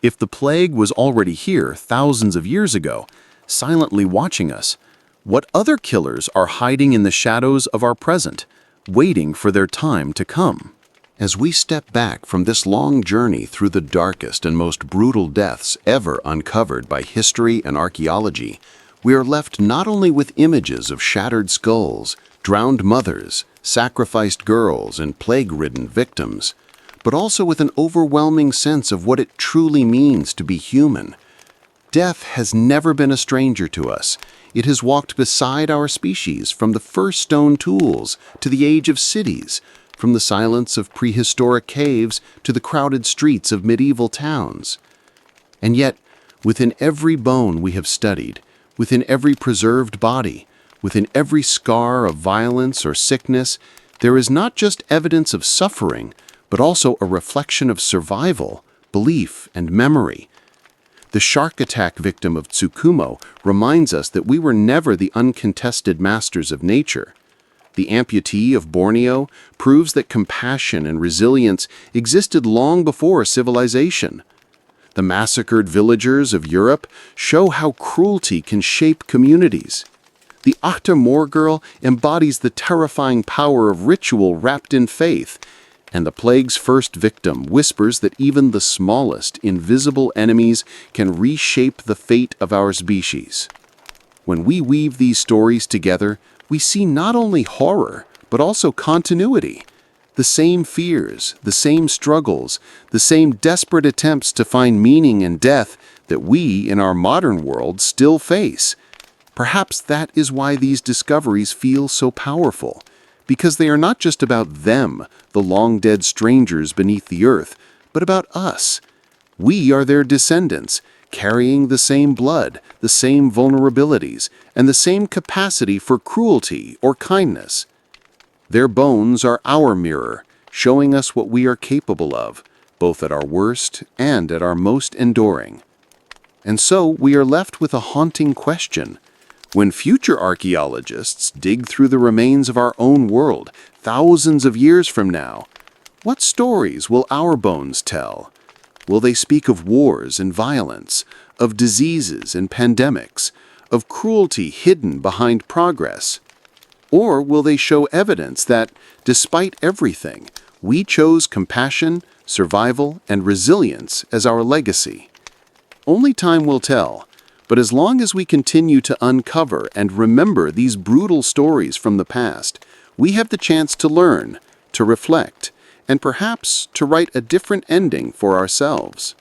If the plague was already here thousands of years ago, silently watching us, what other killers are hiding in the shadows of our present, waiting for their time to come? As we step back from this long journey through the darkest and most brutal deaths ever uncovered by history and archaeology, we are left not only with images of shattered skulls, drowned mothers, sacrificed girls, and plague-ridden victims, but also with an overwhelming sense of what it truly means to be human. Death has never been a stranger to us. It has walked beside our species from the first stone tools to the age of cities, from the silence of prehistoric caves to the crowded streets of medieval towns. And yet, within every bone we have studied, within every preserved body, within every scar of violence or sickness, there is not just evidence of suffering, but also a reflection of survival, belief, and memory. The shark attack victim of Tsukumo reminds us that we were never the uncontested masters of nature. The amputee of Borneo proves that compassion and resilience existed long before civilization. The massacred villagers of Europe show how cruelty can shape communities. The Uchter Moor girl embodies the terrifying power of ritual wrapped in faith, and the plague's first victim whispers that even the smallest, invisible enemies can reshape the fate of our species. When we weave these stories together, we see not only horror, but also continuity. The same fears, the same struggles, the same desperate attempts to find meaning in death that we, in our modern world, still face. Perhaps that is why these discoveries feel so powerful, because they are not just about them, the long-dead strangers beneath the earth, but about us. We are their descendants, carrying the same blood, the same vulnerabilities, and the same capacity for cruelty or kindness. Their bones are our mirror, showing us what we are capable of, both at our worst and at our most enduring. And so we are left with a haunting question. When future archaeologists dig through the remains of our own world, thousands of years from now, what stories will our bones tell? Will they speak of wars and violence, of diseases and pandemics, of cruelty hidden behind progress? Or will they show evidence that, despite everything, we chose compassion, survival, and resilience as our legacy? Only time will tell, but as long as we continue to uncover and remember these brutal stories from the past, we have the chance to learn, to reflect, and perhaps to write a different ending for ourselves.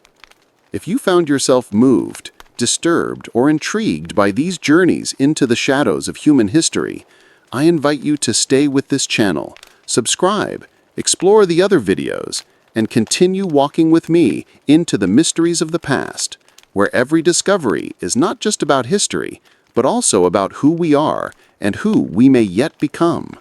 If you found yourself moved, disturbed, or intrigued by these journeys into the shadows of human history, I invite you to stay with this channel, subscribe, explore the other videos, and continue walking with me into the mysteries of the past, where every discovery is not just about history, but also about who we are and who we may yet become.